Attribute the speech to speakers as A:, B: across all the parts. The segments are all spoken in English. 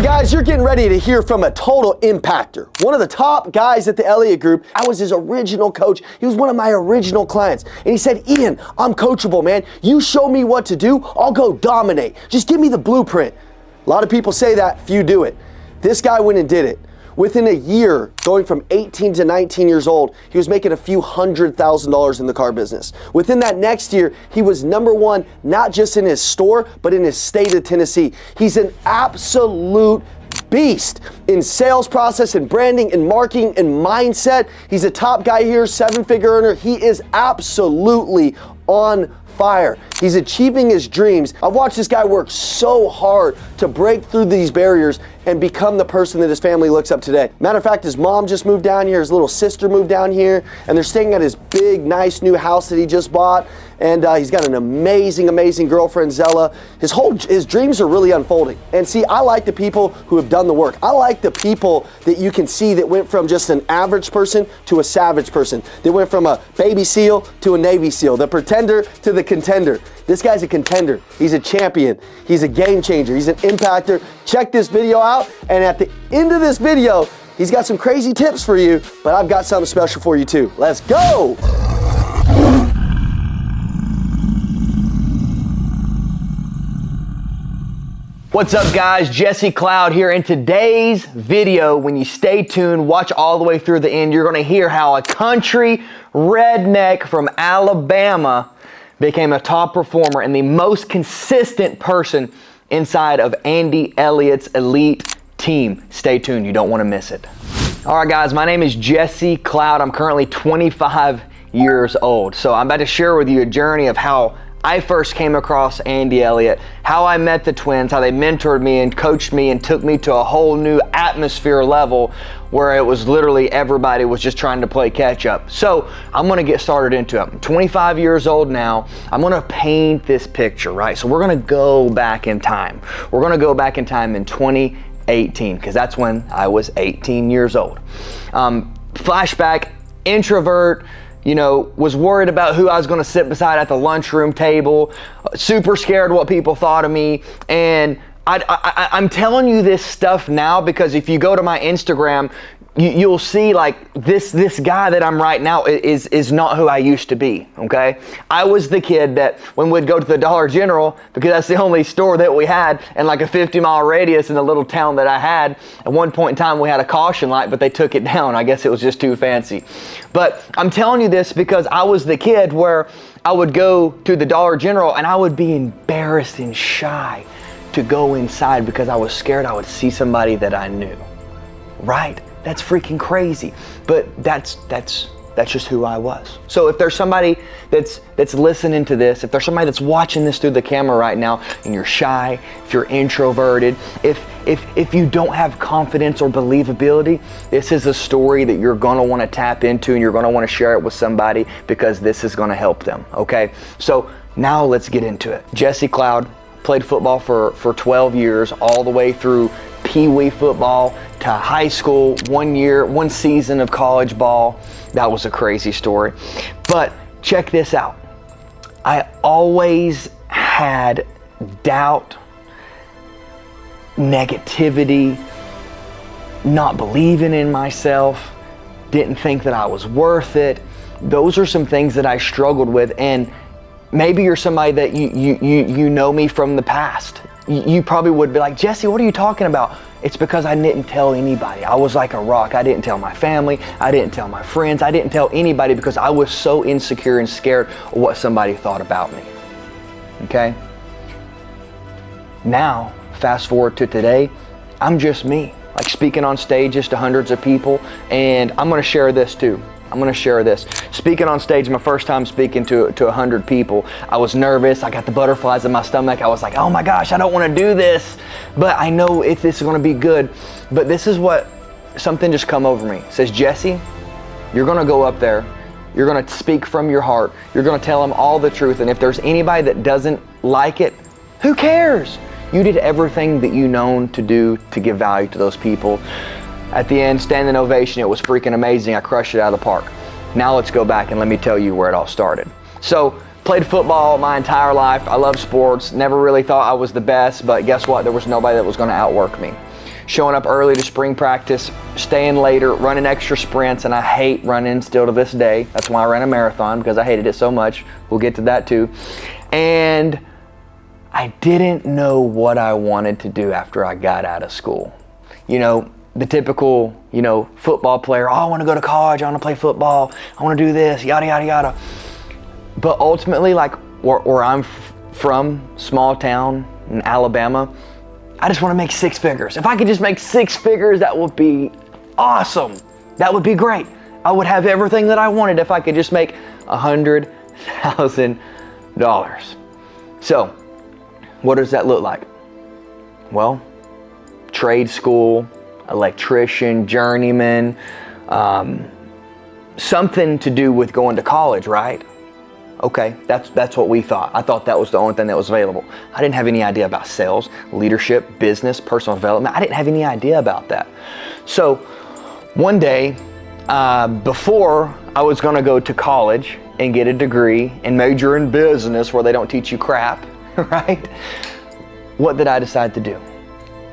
A: right, guys, you're getting ready to hear from a total impactor. One of the top guys at the Elliott Group. I was his original coach. He was one of my original clients. And he said, Ian, I'm coachable, man. You show me what to do, I'll go dominate. Just give me the blueprint. A lot of people say that, few do it. This guy went and did it. Within a year, going from 18 to 19 years old, he was making a few $100,000 in the car business. Within that next year, he was #1, not just in his store, but in his state of Tennessee. He's an absolute beast in sales process and branding and marketing and mindset. He's a top guy here, 7-figure earner. He is absolutely on fire. He's achieving his dreams. I've watched this guy work so hard to break through these barriers and become the person that his family looks up today. Matter of fact, his mom just moved down here, his little sister moved down here, and they're staying at his big, nice new house that he just bought. And he's got an amazing, amazing girlfriend, Zella. His dreams are really unfolding. And see, I like the people who have done the work. I like the people that you can see that went from just an average person to a savage person. They went from a baby SEAL to a Navy SEAL, the pretender to the contender. This guy's a contender. He's a champion. He's a game changer. He's an impactor. Check this video out. And at the end of this video, he's got some crazy tips for you, but I've got something special for you too. Let's go.
B: What's up, guys? Jesse Cloud here. In today's video, when you stay tuned, watch all the way through the end, you're going to hear how a country redneck from Alabama became a top performer and the most consistent person inside of Andy Elliott's elite team. Stay tuned. You don't want to miss it. All right, guys, my name is Jesse Cloud. I'm currently 25 years old. So I'm about to share with you a journey of how I first came across Andy Elliott, how I met the twins, how they mentored me and coached me and took me to a whole new atmosphere level where it was literally everybody was just trying to play catch up. So I'm gonna get started into it. I'm 25 years old now. I'm gonna paint this picture, right? So we're gonna go back in time. We're gonna go back in time in 2018, because that's when I was 18 years old. Flashback, introvert, you know, was worried about who I was gonna sit beside at the lunchroom table, super scared what people thought of me. And I'm telling you this stuff now because if you go to my Instagram, you'll see like this guy that I'm right now is not who I used to be, okay? I was the kid that when we'd go to the Dollar General, because that's the only store that we had in like a 50-mile radius in the little town that I had, at one point in time we had a caution light, but they took it down. I guess it was just too fancy. But I'm telling you this because I was the kid where I would go to the Dollar General and I would be embarrassed and shy to go inside because I was scared I would see somebody that I knew, right? That's freaking crazy, but that's just who I was. So if there's somebody that's listening to this, if there's somebody that's watching this through the camera right now, and you're shy, if you're introverted, if you don't have confidence or believability, this is a story that you're gonna wanna tap into and you're gonna wanna share it with somebody because this is gonna help them, okay? So now let's get into it. Jesse Cloud played football for 12 years, all the way through Pee-wee football to high school, 1 year, 1 season of college ball. That was a crazy story. But check this out. I always had doubt, negativity, not believing in myself, didn't think that I was worth it. Those are some things that I struggled with. And maybe you're somebody that you know me from the past. You probably would be like, Jesse, what are you talking about? It's because I didn't tell anybody. I was like a rock. I didn't tell my family. I didn't tell my friends. I didn't tell anybody because I was so insecure and scared of what somebody thought about me. Okay? Now, fast forward to today, I'm just me. Like speaking on stages to hundreds of people, and I'm gonna share this too. I'm gonna share this. Speaking on stage, my first time speaking to 100 people, I was nervous. I got the butterflies in my stomach. I was like, oh my gosh, I don't wanna do this, but I know this is gonna be good. But this is what, something just come over me. It says, Jesse, you're gonna go up there. You're gonna speak from your heart. You're gonna tell them all the truth. And if there's anybody that doesn't like it, who cares? You did everything that you known to do to give value to those people. At the end, standing ovation, it was freaking amazing. I crushed it out of the park. Now let's go back and let me tell you where it all started. So, played football my entire life. I love sports. Never really thought I was the best, but guess what? There was nobody that was gonna outwork me. showing up early to spring practice, staying later, running extra sprints, and I hate running still to this day. That's why I ran a marathon, because I hated it so much. We'll get to that too. And I didn't know what I wanted to do after I got out of school. You know, the typical, you know, football player, oh, I want to go to college, I want to play football, I want to do this, yada, yada, yada. But ultimately, like where I'm from, small town in Alabama, I just want to make 6 figures. If I could just make 6 figures, that would be awesome. That would be great. I would have everything that I wanted if I could just make $100,000. So, what does that look like? Well, trade school, electrician, journeyman, something to do with going to college, right? Okay, that's what we thought. I thought that was the only thing that was available. I didn't have any idea about sales, leadership, business, personal development. I didn't have any idea about that. So one day, before I was gonna go to college and get a degree and major in business where they don't teach you crap, right? What did I decide to do?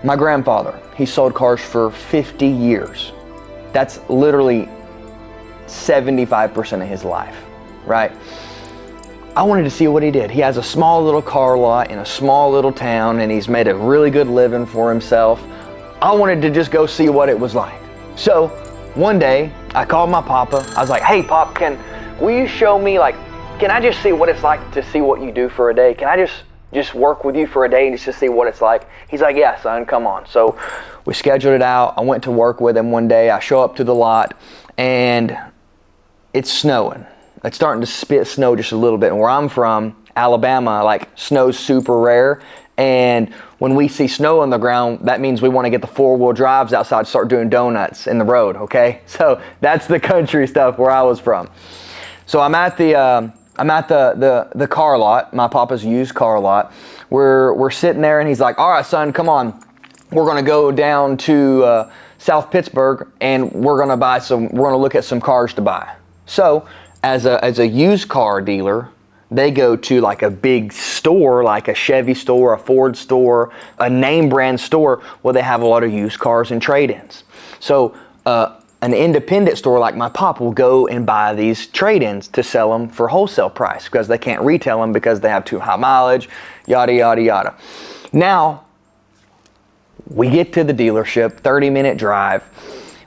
B: My grandfather, he sold cars for 50 years. That's literally 75% of his life, right? I wanted to see what he did. He has a small little car lot in a small little town, and he's made a really good living for himself. I wanted to just go see what it was like. So one day I called my papa. I was like, hey Pop, will you show me, like, can I just see what it's like to see what you do for a day? Can I just work with you for a day and just to see what it's like? He's like, yeah, son, come on. So we scheduled it out. I went to work with him one day. I show up to the lot and it's snowing. It's starting to spit snow just a little bit. And where I'm from, Alabama, like, snow's super rare. And when we see snow on the ground, that means we want to get the 4-wheel drives outside, start doing donuts in the road, okay? So that's the country stuff where I was from. So I'm at the car lot, my papa's used car lot. We're sitting there and he's like, all right, son, come on. We're gonna go down to South Pittsburgh and we're gonna look at some cars to buy. So as a used car dealer, they go to like a big store, like a Chevy store, a Ford store, a name brand store where they have a lot of used cars and trade-ins. So an independent store like my pop will go and buy these trade-ins to sell them for wholesale price because they can't retail them because they have too high mileage, yada, yada, yada. Now, we get to the dealership, 30-minute drive.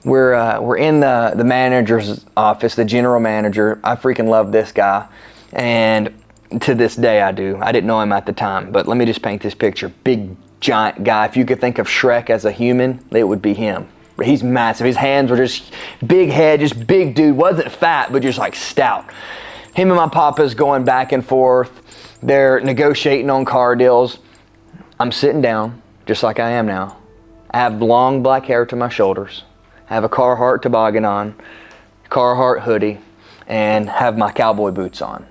B: We're in the manager's office, the general manager. I freaking love this guy. And to this day I do. I didn't know him at the time, but let me just paint this picture. Big, giant guy. If you could think of Shrek as a human, it would be him. He's massive. His hands were just big head, just big dude. Wasn't fat, but just like stout. Him and my papa's going back and forth. They're negotiating on car deals. I'm sitting down, just like I am now. I have long black hair to my shoulders. I have a Carhartt toboggan on, Carhartt hoodie, and have my cowboy boots on.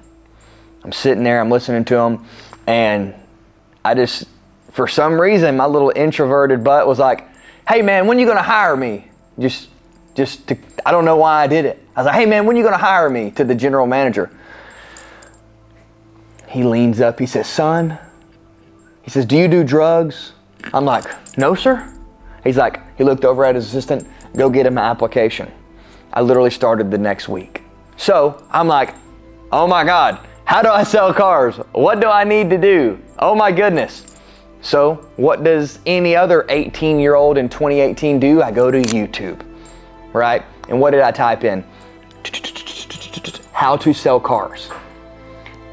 B: I'm sitting there, I'm listening to him, and I just, for some reason, my little introverted butt was like, hey man, when you gonna hire me? Just to, I don't know why I did it. I was like, hey man, when you gonna hire me? To the general manager. He leans up, he says, son, he says, do you do drugs? I'm like, no sir. He's like, he looked over at his assistant, go get him an application. I literally started the next week. So I'm like, oh my God, how do I sell cars? What do I need to do? Oh my goodness. So what does any other 18-year-old in 2018 do? I go to YouTube, right? And what did I type in? How to sell cars.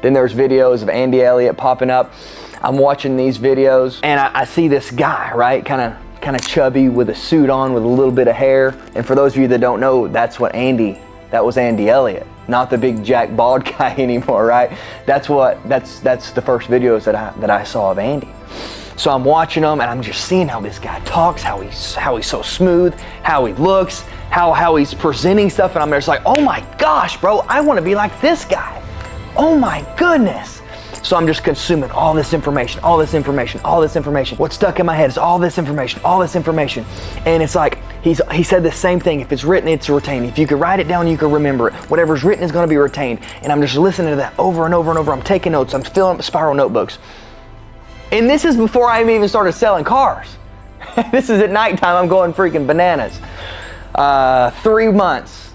B: Then there's videos of Andy Elliott popping up. I'm watching these videos and I see this guy, right? Kind of chubby with a suit on with a little bit of hair. And for those of you that don't know, that was Andy Elliott, not the big jack bald guy anymore, right? That's the first videos that I saw of Andy. So I'm watching them and I'm just seeing how this guy talks, how he's so smooth, how he looks, how he's presenting stuff, and I'm just like, oh my gosh, bro, I want to be like this guy. Oh my goodness. So I'm just consuming all this information. What's stuck in my head is all this information. And it's like, he said the same thing. If it's written, it's retained. If you could write it down, you could remember it. Whatever's written is going to be retained. And I'm just listening to that over and over and over. I'm taking notes. I'm filling up spiral notebooks. And this is before I even started selling cars. This is at nighttime. I'm going freaking bananas. 3 months.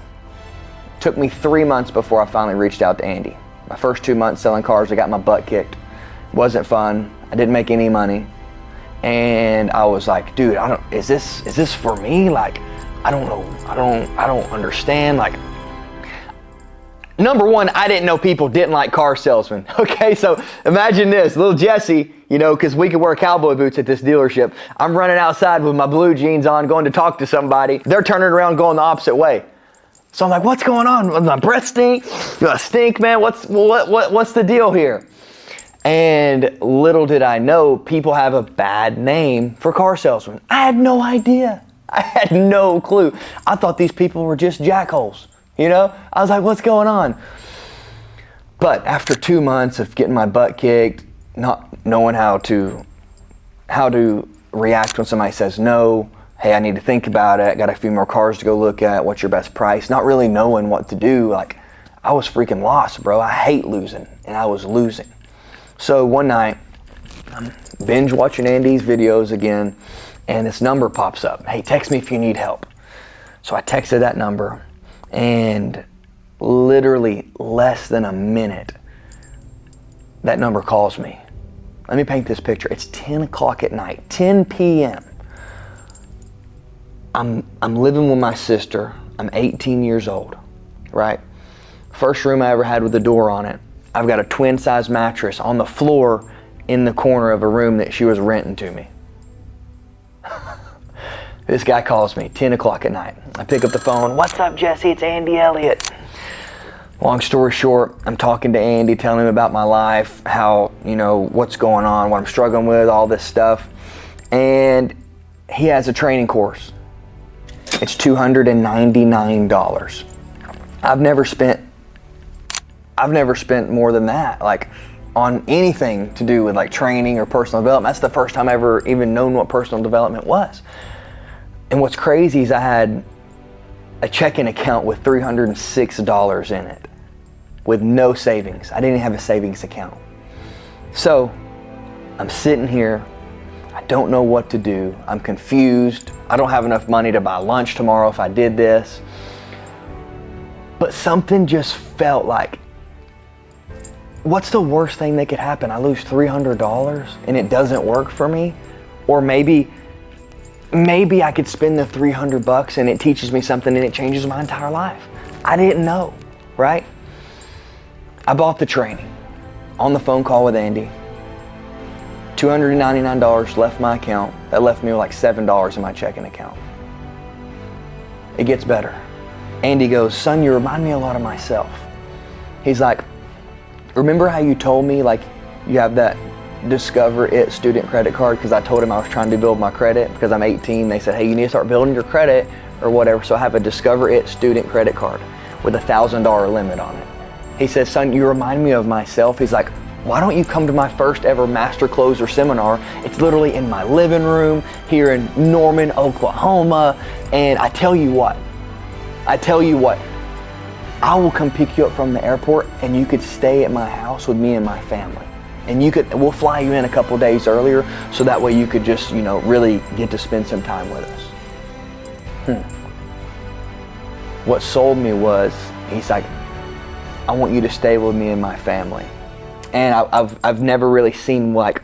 B: Took me 3 months before I finally reached out to Andy. My first 2 months selling cars, I got my butt kicked. Wasn't fun. I didn't make any money. And I was like, dude, is this for me? Like, I don't know. I don't understand. Like, number one, I didn't know people didn't like car salesmen. Okay, so imagine this, little Jesse, you know, because we could wear cowboy boots at this dealership. I'm running outside with my blue jeans on, going to talk to somebody. They're turning around going the opposite way. So I'm like, what's going on? Does my breath stink? Do I stink, man? What's the deal here? And little did I know, people have a bad name for car salesmen. I had no idea. I had no clue. I thought these people were just jackholes. You know, I was like, what's going on? But after 2 months of getting my butt kicked, not knowing how to react when somebody says no, hey, I need to think about it, got a few more cars to go look at, what's your best price, not really knowing what to do, like, I was freaking lost, bro. I hate losing, and I was losing. So one night, I'm binge watching Andy's videos again, and this number pops up. Hey, text me if you need help. So I texted that number, and literally less than a minute, that number calls me. Let me paint this picture. It's 10 o'clock at night, 10 p.m. I'm living with my sister. I'm 18 years old, right? First room I ever had with a door on it. I've got a twin size mattress on the floor in the corner of a room that she was renting to me. This guy calls me, 10 o'clock at night. I pick up the phone. What's up, Jesse? It's Andy Elliott. Long story short, I'm talking to Andy, telling him about my life, how, you know, what's going on, what I'm struggling with, all this stuff. And he has a training course. It's $299. I've never spent more than that, like, on anything to do with like training or personal development. That's the first time I ever even known what personal development was. And what's crazy is I had a checking account with $306 in it with no savings. I didn't have a savings account. So I'm sitting here. I don't know what to do. I'm confused. I don't have enough money to buy lunch tomorrow if I did this. But something just felt like, what's the worst thing that could happen? I lose $300 and it doesn't work for me? Or maybe I could spend the $300 and it teaches me something and it changes my entire life. I didn't know, right? I bought the training on the phone call with Andy. $299 left my account. That left me with like $7 in my checking account. It gets better. Andy goes, son, you remind me a lot of myself. He's like, remember how you told me like you have that Discover It student credit card? Because I told him I was trying to build my credit because I'm 18. They said, hey, you need to start building your credit or whatever. So I have a Discover It student credit card with a $1,000 limit on it. He says, son, you remind me of myself. He's like, why don't you come to my first ever Master Closer seminar? It's literally in my living room here in Norman, Oklahoma. And I tell you what, I will come pick you up from the airport and you could stay at my house with me and my family. And we'll fly you in a couple days earlier so that way you could just, you know, really get to spend some time with us. What sold me was, he's like, I want you to stay with me and my family. And I've never really seen like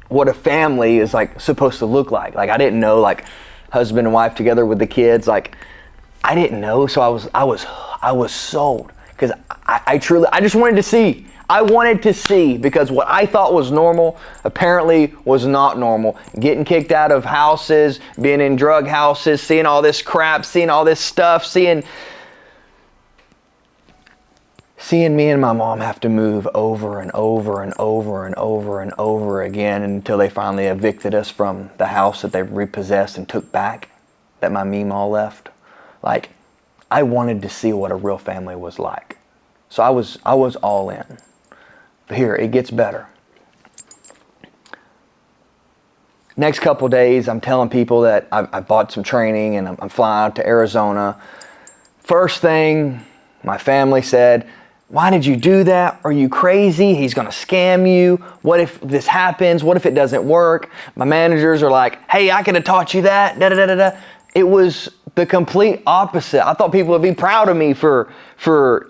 B: what a family is like supposed to look like. Like I didn't know like husband and wife together with the kids. Like I didn't know. So I was sold because I just wanted to see. I wanted to see because what I thought was normal apparently was not normal. Getting kicked out of houses, being in drug houses, seeing all this crap, seeing all this stuff, seeing me and my mom have to move over and over and over and over and over again until they finally evicted us from the house that they repossessed and took back that my meemaw left. Like, I wanted to see what a real family was like. So I was all in. But here, it gets better. Next couple days, I'm telling people that I bought some training and I'm flying out to Arizona. First thing my family said, Why did you do that? Are you crazy? He's gonna scam you. What if this happens? What if it doesn't work? My managers are like, hey, I could have taught you that, da da da da da. It was the complete opposite. I thought people would be proud of me for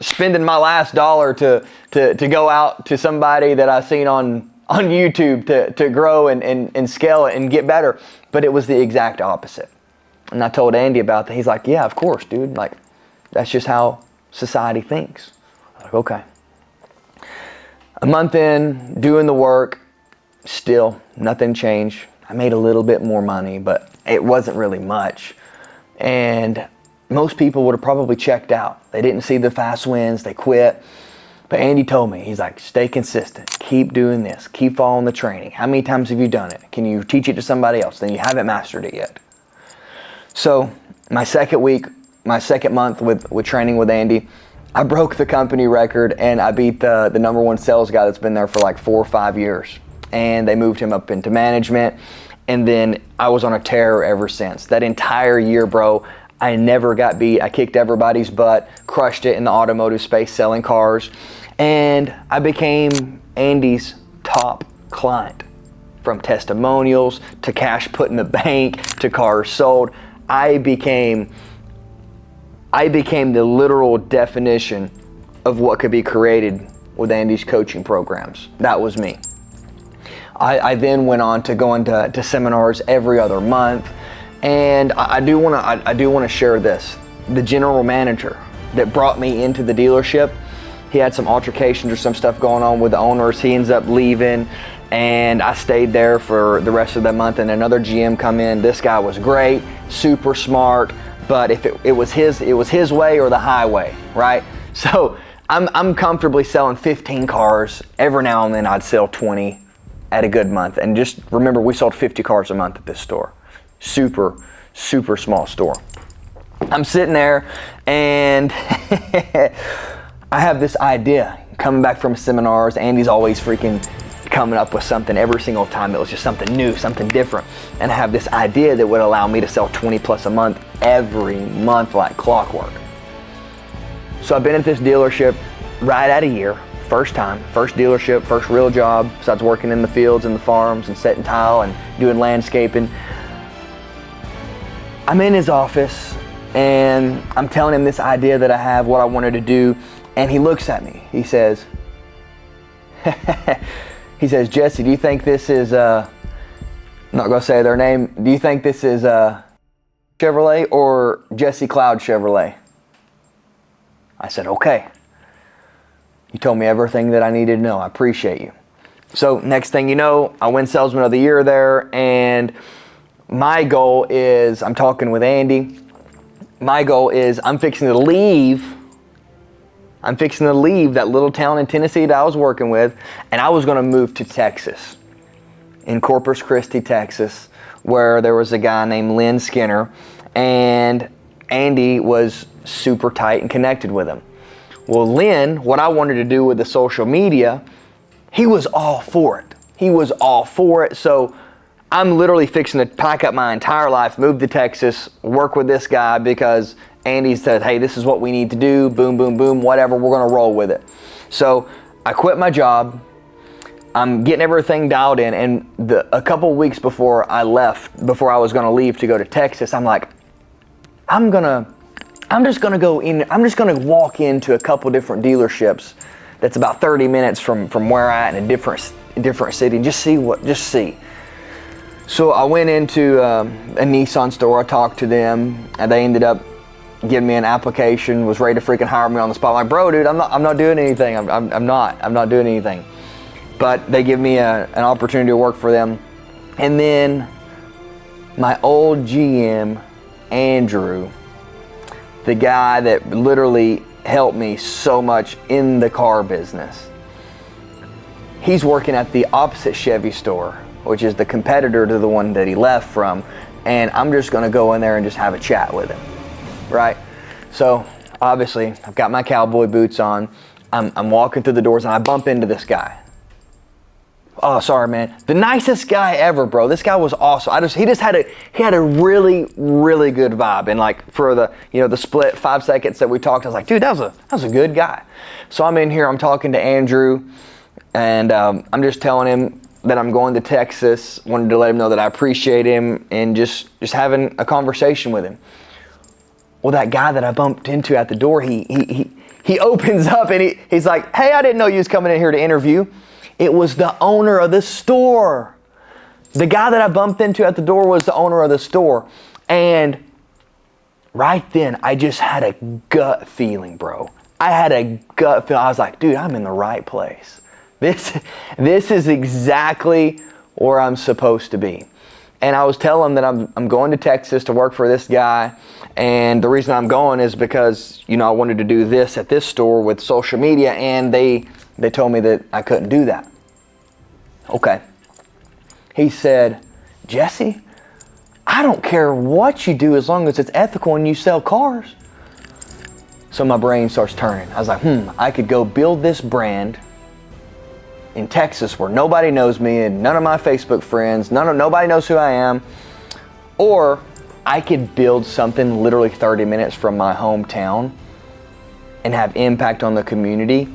B: spending my last dollar to go out to somebody that I seen on YouTube to grow and scale it and get better. But it was the exact opposite. And I told Andy about that. He's like, yeah, of course, dude. Like, that's just how society thinks. I was like, okay. A month in, doing the work, still nothing changed. I made a little bit more money, but it wasn't really much. And most people would have probably checked out. They didn't see the fast wins, they quit. But Andy told me, he's like, stay consistent, keep doing this, keep following the training. How many times have you done it? Can you teach it to somebody else? Then you haven't mastered it yet. So my second month with training with Andy, I broke the company record and I beat the number one sales guy that's been there for like 4 or 5 years. And they moved him up into management. And then I was on a tear ever since. That entire year, bro, I never got beat. I kicked everybody's butt, crushed it in the automotive space selling cars. And I became Andy's top client. From testimonials to cash put in the bank to cars sold. I became the literal definition of what could be created with Andy's coaching programs. That was me. I then went on to go into seminars every other month, and I do want to share this. The general manager that brought me into the dealership, he had some altercations or some stuff going on with the owners. He ends up leaving, and I stayed there for the rest of the month. And another GM come in. This guy was great, super smart. But if it was his way or the highway, right? So I'm comfortably selling 15 cars. Every now and then I'd sell 20 at a good month. And just remember, we sold 50 cars a month at this store. Super, super small store. I'm sitting there and I have this idea. Coming back from seminars, Andy's always freaking coming up with something every single time that was just something new, something different. And I have this idea that would allow me to sell 20 plus a month every month like clockwork. So I've been at this dealership right at a year, first time, first dealership, first real job, besides working in the fields and the farms and setting tile and doing landscaping. I'm in his office and I'm telling him this idea that I have, what I wanted to do, and he looks at me. He says, Jesse, do you think this is, I'm not going to say their name, do you think this is Chevrolet or Jesse Cloud Chevrolet? I said, okay. You told me everything that I needed to know. I appreciate you. So next thing you know, I win Salesman of the Year there, and my goal is, I'm talking with Andy, my goal is I'm fixing to leave that little town in Tennessee that I was working with, and I was going to move to Texas, in Corpus Christi, Texas, where there was a guy named Lynn Skinner, and Andy was super tight and connected with him. Well, Lynn, what I wanted to do with the social media, he was all for it. So I'm literally fixing to pack up my entire life, move to Texas, work with this guy because Andy said, hey, this is what we need to do, boom, boom, boom, whatever, we're gonna roll with it. So I quit my job, I'm getting everything dialed in, and a couple weeks before I was gonna leave to go to Texas, I'm like, I'm just gonna walk into a couple different dealerships that's about 30 minutes from where I'm at in a different city, and just see. So I went into a Nissan store, I talked to them, and they ended up giving me an application, was ready to freaking hire me on the spot. I'm like, bro, dude, I'm not doing anything. I'm not doing anything. But they give me an opportunity to work for them. And then my old GM, Andrew, the guy that literally helped me so much in the car business, he's working at the opposite Chevy store, which is the competitor to the one that he left from, and I'm just gonna go in there and just have a chat with him, right? So obviously I've got my cowboy boots on, I'm walking through the doors and I bump into this guy. Oh, sorry, man. The nicest guy ever, bro. This guy was awesome. He had a really, really good vibe. And like for the, the split 5 seconds that we talked, I was like, dude, that was a good guy. So I'm in here, I'm talking to Andrew, and I'm just telling him that I'm going to Texas. Wanted to let him know that I appreciate him and just having a conversation with him. Well, that guy that I bumped into at the door, he opens up and he's like, hey, I didn't know you was coming in here to interview. It was the owner of the store. The guy that I bumped into at the door was the owner of the store. And right then, I just had a gut feeling, bro. I had a gut feeling. I was like, dude, I'm in the right place. This is exactly where I'm supposed to be. And I was telling him that I'm going to Texas to work for this guy. And the reason I'm going is because, I wanted to do this at this store with social media, and they told me that I couldn't do that. Okay. He said, Jesse, I don't care what you do as long as it's ethical and you sell cars. So my brain starts turning. I was like, I could go build this brand in Texas where nobody knows me and none of my Facebook friends, nobody knows who I am. Or I could build something literally 30 minutes from my hometown and have impact on the community,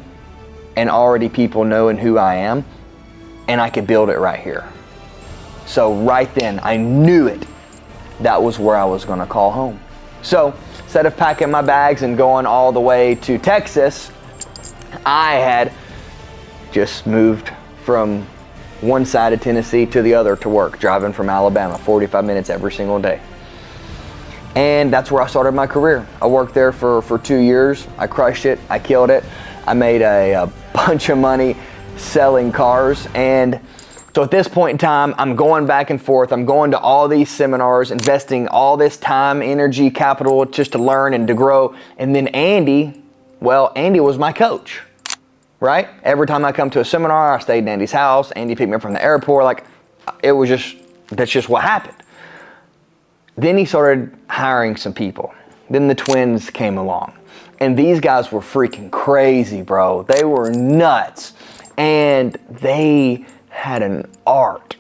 B: and already people knowing who I am, and I could build it right here. So right then, I knew it. That was where I was gonna call home. So instead of packing my bags and going all the way to Texas, I had just moved from one side of Tennessee to the other to work, driving from Alabama, 45 minutes every single day. And that's where I started my career. I worked there for 2 years. I crushed it, I killed it. I made a bunch of money selling cars. And so at this point in time, I'm going back and forth. I'm going to all these seminars, investing all this time, energy, capital just to learn and to grow. And then Andy was my coach, right? Every time I come to a seminar, I stayed in Andy's house. Andy picked me up from the airport. That's just what happened. Then he started hiring some people. Then the twins came along. And these guys were freaking crazy, bro. They were nuts. And they had an art.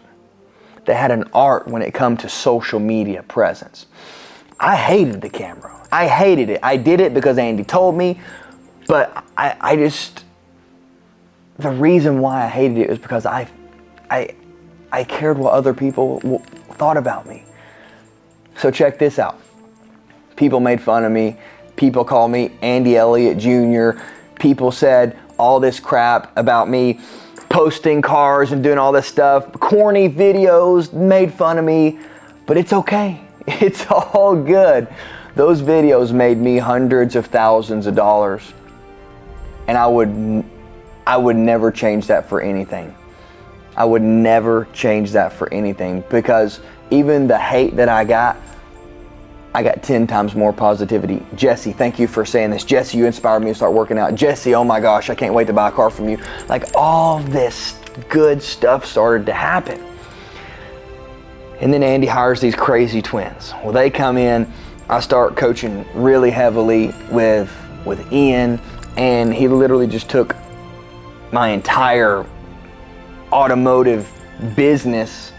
B: They had an art when it come to social media presence. I hated the camera. I hated it. I did it because Andy told me, but the reason why I hated it was because I cared what other people thought about me. So check this out. People made fun of me. People called me Andy Elliott Jr. People said all this crap about me posting cars and doing all this stuff. Corny videos, made fun of me. But it's okay. It's all good. Those videos made me hundreds of thousands of dollars. And I would never change that for anything. I would never change that for anything, because even the hate that I got 10 times more positivity. Jesse, thank you for saying this. Jesse, you inspired me to start working out. Jesse, oh my gosh, I can't wait to buy a car from you. Like, all this good stuff started to happen. And then Andy hires these crazy twins. Well, they come in, I start coaching really heavily with Ian, and he literally just took my entire automotive business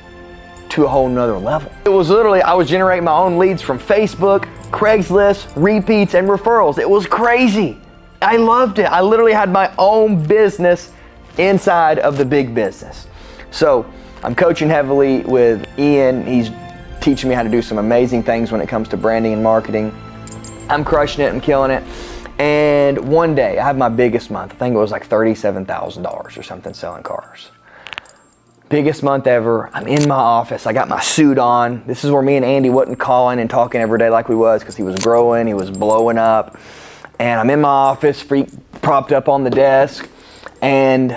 B: to a whole nother level. It was literally, I was generating my own leads from Facebook, Craigslist, repeats, and referrals. It was crazy. I loved it. I literally had my own business inside of the big business. So I'm coaching heavily with Ian. He's teaching me how to do some amazing things when it comes to branding and marketing. I'm crushing it, I'm killing it. And one day, I have my biggest month. I think it was like $37,000 or something selling cars. Biggest month ever. I'm in my office. I got my suit on. This is where me and Andy wasn't calling and talking every day like we was, because he was growing, he was blowing up. And I'm in my office, propped up on the desk, and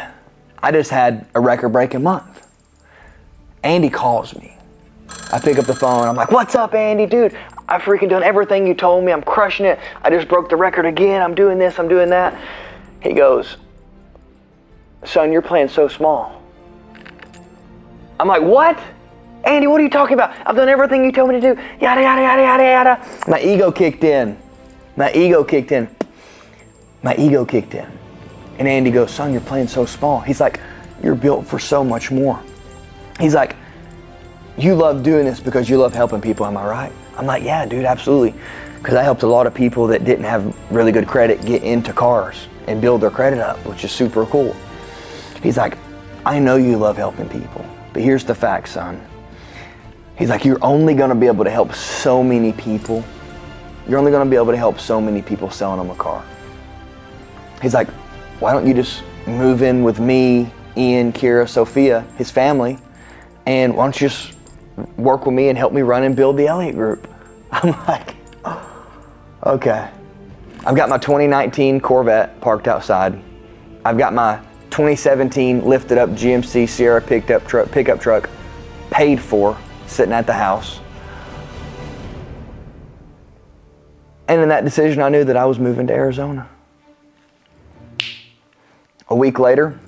B: I just had a record-breaking month. Andy calls me. I pick up the phone. I'm like, what's up, Andy? Dude, I've freaking done everything you told me. I'm crushing it. I just broke the record again. I'm doing this, I'm doing that. He goes, son, you're playing so small. I'm like, what? Andy, what are you talking about? I've done everything you told me to do. Yada, yada, yada, yada, yada. My ego kicked in. And Andy goes, son, you're playing so small. He's like, you're built for so much more. He's like, you love doing this because you love helping people, am I right? I'm like, yeah, dude, absolutely. Because I helped a lot of people that didn't have really good credit get into cars and build their credit up, which is super cool. He's like, I know you love helping people, but here's the fact, son. He's like, you're only gonna be able to help so many people. You're only gonna be able to help so many people selling them a car. He's like, why don't you just move in with me, Ian, Kira, Sophia, his family, and why don't you just work with me and help me run and build the Elliott Group? I'm like, okay. I've got my 2019 Corvette parked outside. I've got my 2017 lifted up GMC Sierra pickup truck paid for, sitting at the house. And in that decision, I knew that I was moving to Arizona. A week later,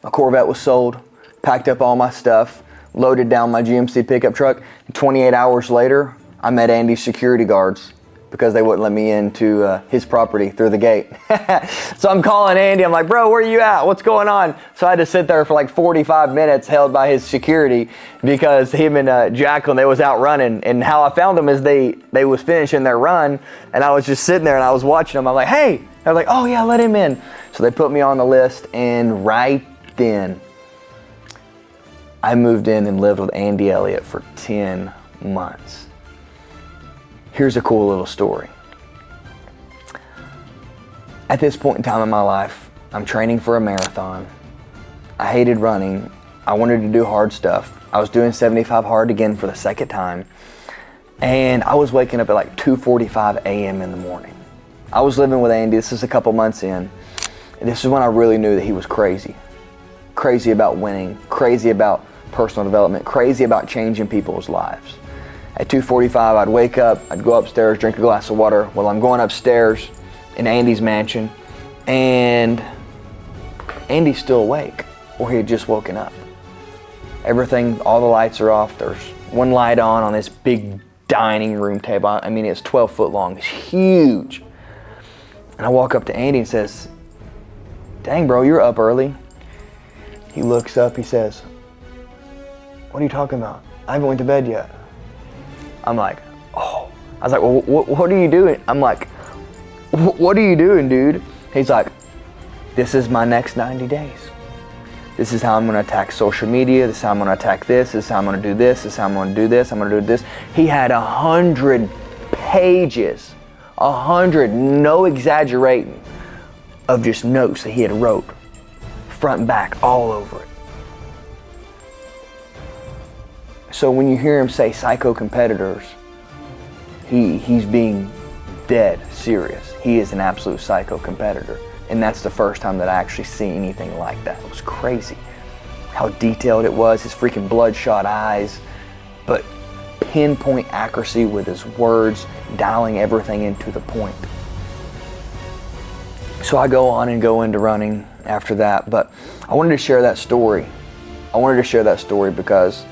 B: my Corvette was sold, packed up all my stuff, loaded down my GMC pickup truck. 28 hours later, I met Andy's security guards because they wouldn't let me into his property through the gate. So I'm calling Andy. I'm like, bro, where are you at? What's going on? So I had to sit there for like 45 minutes held by his security because him and Jacqueline, they was out running. And how I found them is they was finishing their run, and I was just sitting there and I was watching them. I'm like, hey. They're like, oh yeah, let him in. So they put me on the list, and right then, I moved in and lived with Andy Elliott for 10 months. Here's a cool little story. At this point in time in my life, I'm training for a marathon. I hated running. I wanted to do hard stuff. I was doing 75 hard again for the second time. And I was waking up at like 2:45 a.m. in the morning. I was living with Andy. This is a couple months in. And this is when I really knew that he was crazy. Crazy about winning, crazy about personal development, crazy about changing people's lives. At 2:45, I'd wake up, I'd go upstairs, drink a glass of water. Well, I'm going upstairs in Andy's mansion, and Andy's still awake, or he had just woken up. Everything, all the lights are off. There's one light on this big dining room table. I mean, it's 12 foot long, it's huge. And I walk up to Andy and says, dang bro, you're up early. He looks up, he says, what are you talking about? I haven't went to bed yet. I'm like, oh. I was like, well, what are you doing? I'm like, what are you doing, dude? He's like, this is my next 90 days. This is how I'm gonna attack social media. This is how I'm gonna attack this. This is how I'm gonna do this. This is how I'm gonna do this. I'm gonna do this. He had 100 pages, 100, no exaggerating, of just notes that he had wrote, front and back, all over it. So when you hear him say psycho competitors, he's being dead serious. He is an absolute psycho competitor. And that's the first time that I actually see anything like that. It was crazy how detailed it was, his freaking bloodshot eyes, but pinpoint accuracy with his words, dialing everything into the point. So I go on and go into running after that, but I wanted to share that story. I wanted to share that story because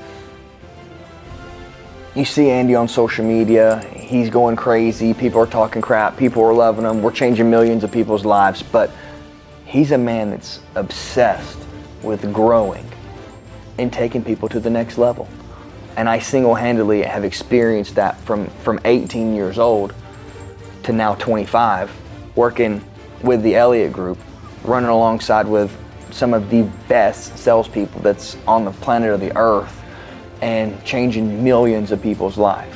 B: you see Andy on social media, he's going crazy, people are talking crap, people are loving him, we're changing millions of people's lives, but he's a man that's obsessed with growing and taking people to the next level. And I single-handedly have experienced that from 18 years old to now 25, working with the Elliott Group, running alongside with some of the best salespeople that's on the planet of the earth, and changing millions of people's lives.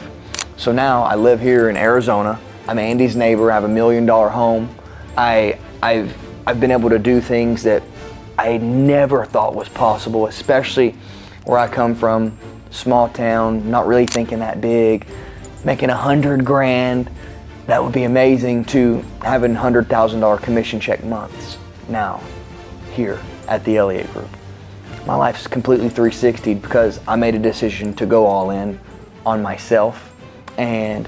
B: So now I live here in Arizona. I'm Andy's neighbor. I have $1 million home. I've been able to do things that I never thought was possible, especially where I come from, small town, not really thinking that big, making $100,000. That would be amazing, to having $100,000 commission check months now here at the Elliott Group. My life's completely 360 because I made a decision to go all in on myself. And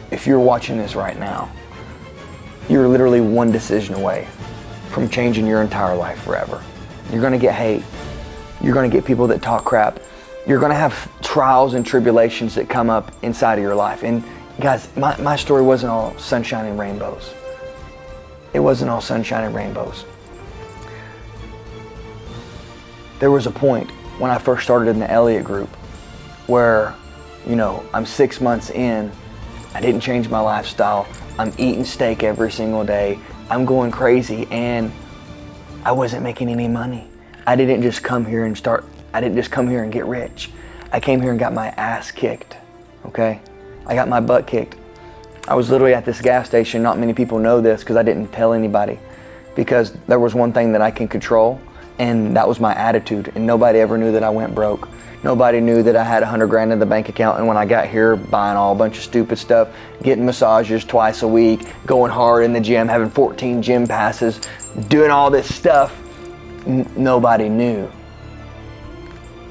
B: if you're watching this right now, you're literally one decision away from changing your entire life forever. You're gonna get hate. You're gonna get people that talk crap. You're gonna have trials and tribulations that come up inside of your life. And guys, my story wasn't all sunshine and rainbows. It wasn't all sunshine and rainbows. there was a point when I first started in the Elliott group where, you know, I'm 6 months in, I didn't change my lifestyle, I'm eating steak every single day, I'm going crazy, and I wasn't making any money. I didn't just come here and get rich. I came here and got my ass kicked, okay? I got my butt kicked. I was literally at this gas station. Not many people know this because I didn't tell anybody, because there was one thing that I can control, and that was my attitude, and nobody ever knew that I went broke. Nobody knew that I had 100 grand in the bank account, and when I got here, buying all a bunch of stupid stuff, getting massages twice a week, going hard in the gym, having 14 gym passes, doing all this stuff, nobody knew.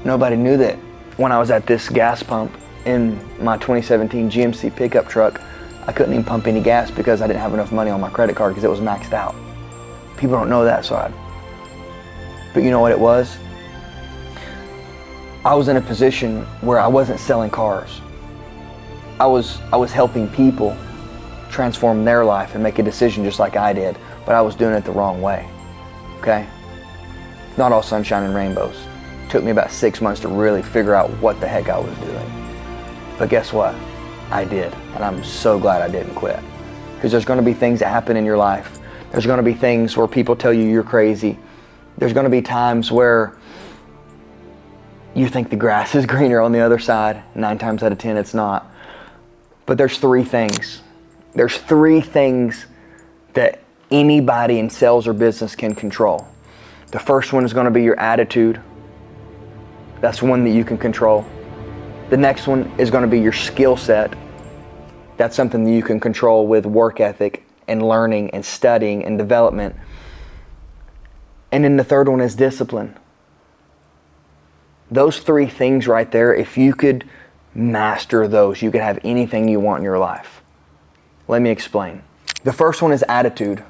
B: Nobody knew that when I was at this gas pump in my 2017 GMC pickup truck, I couldn't even pump any gas because I didn't have enough money on my credit card because it was maxed out. People don't know that side. But you know what it was? I was in a position where I wasn't selling cars. I was helping people transform their life and make a decision just like I did, but I was doing it the wrong way, okay? Not all sunshine and rainbows. It took me about 6 months to really figure out what the heck I was doing. But guess what? I did, and I'm so glad I didn't quit. Because there's gonna be things that happen in your life. There's gonna be things where people tell you you're crazy. There's gonna be times where you think the grass is greener on the other side. 9 times out of 10, it's not. But there's 3 things. There's 3 things that anybody in sales or business can control. The first one is gonna be your attitude. That's one that you can control. The next one is gonna be your skill set. That's something that you can control with work ethic and learning and studying and development. And then the third one is discipline. Those 3 things right there, if you could master those, you could have anything you want in your life. Let me explain. The first one is attitude.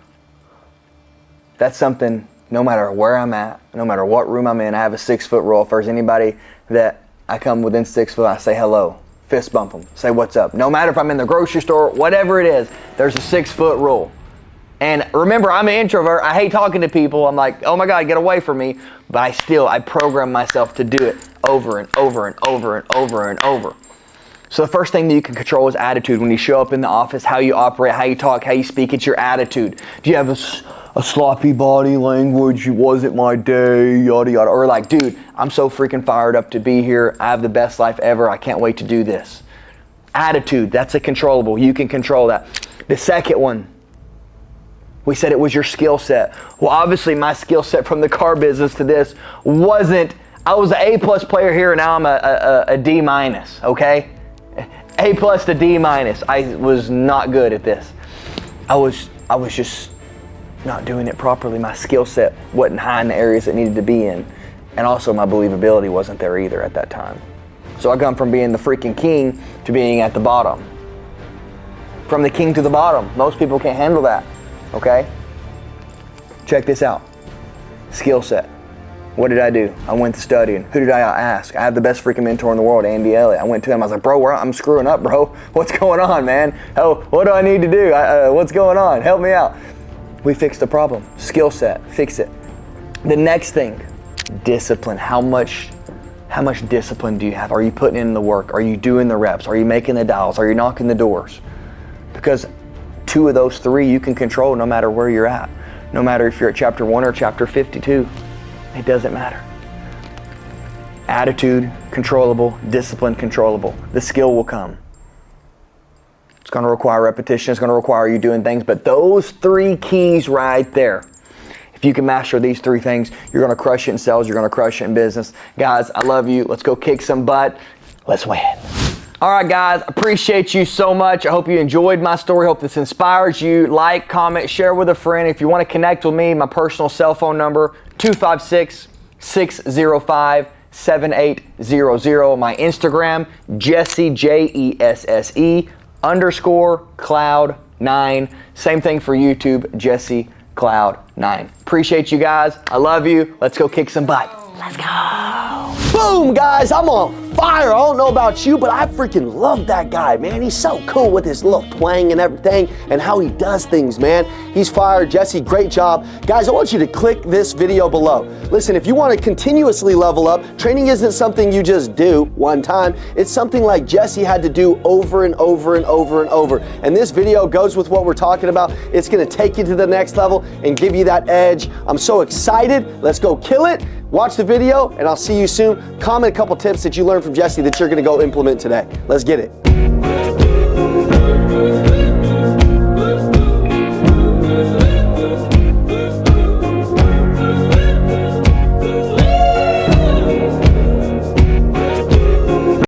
B: That's something, no matter where I'm at, no matter what room I'm in, I have a 6-foot rule. If there's anybody that I come within 6 foot, I say hello, fist bump them, say what's up. No matter if I'm in the grocery store, whatever it is, there's a 6-foot rule. And remember, I'm an introvert. I hate talking to people. I'm like, oh my God, get away from me. But I program myself to do it over and over and over and over and over. So the first thing that you can control is attitude. When you show up in the office, how you operate, how you talk, how you speak, it's your attitude. Do you have a sloppy body language? It wasn't my day, yada yada. Or like, dude, I'm so freaking fired up to be here. I have the best life ever. I can't wait to do this. Attitude, that's a controllable. You can control that. The second one, we said it was your skill set. Well, obviously my skill set from the car business to this wasn't, I was an A+ player here and now I'm a D-, okay? A+ to D-. I was not good at this. I was just not doing it properly. My skill set wasn't high in the areas it needed to be in. And also my believability wasn't there either at that time. So I gone from being the freaking king to being at the bottom. From the king to the bottom. Most people can't handle that. Okay? Check this out. Skill set. What did I do? I went to studying. Who did I ask? I have the best freaking mentor in the world, Andy Elliott. I went to him. I was like, bro, I'm screwing up, bro. What's going on, man? Oh, what do I need to do? What's going on? Help me out. We fixed the problem. Skill set. Fix it. The next thing, discipline. How much discipline do you have? Are you putting in the work? Are you doing the reps? Are you making the dials? Are you knocking the doors? Because 2 of those 3 you can control no matter where you're at. No matter if you're at chapter 1 or chapter 52. It doesn't matter. Attitude, controllable. Discipline, controllable. The skill will come. It's going to require repetition. It's going to require you doing things. But those 3 keys right there, if you can master these 3 things, you're going to crush it in sales. You're going to crush it in business. Guys, I love you. Let's go kick some butt. Let's win. All right, guys, appreciate you so much. I hope you enjoyed my story. Hope this inspires you. Like, comment, share with a friend. If you want to connect with me, my personal cell phone number, 256-605-7800. My Instagram, Jesse, JESSE_Cloud9. Same thing for YouTube, Jesse Cloud9. Appreciate you guys. I love you. Let's go kick some butt. Let's go.
A: Boom, guys, I'm on fire. I don't know about you, but I freaking love that guy, man. He's so cool with his little twang and everything and how he does things, man. He's fire. Jesse, great job. Guys, I want you to click this video below. Listen, if you want to continuously level up, training isn't something you just do one time. It's something like Jesse had to do over and over and over and over. And this video goes with what we're talking about. It's going to take you to the next level and give you that edge. I'm so excited. Let's go kill it. Watch the video, and I'll see you soon. Comment a couple tips that you learned from Jesse that you're gonna go implement today. Let's get it.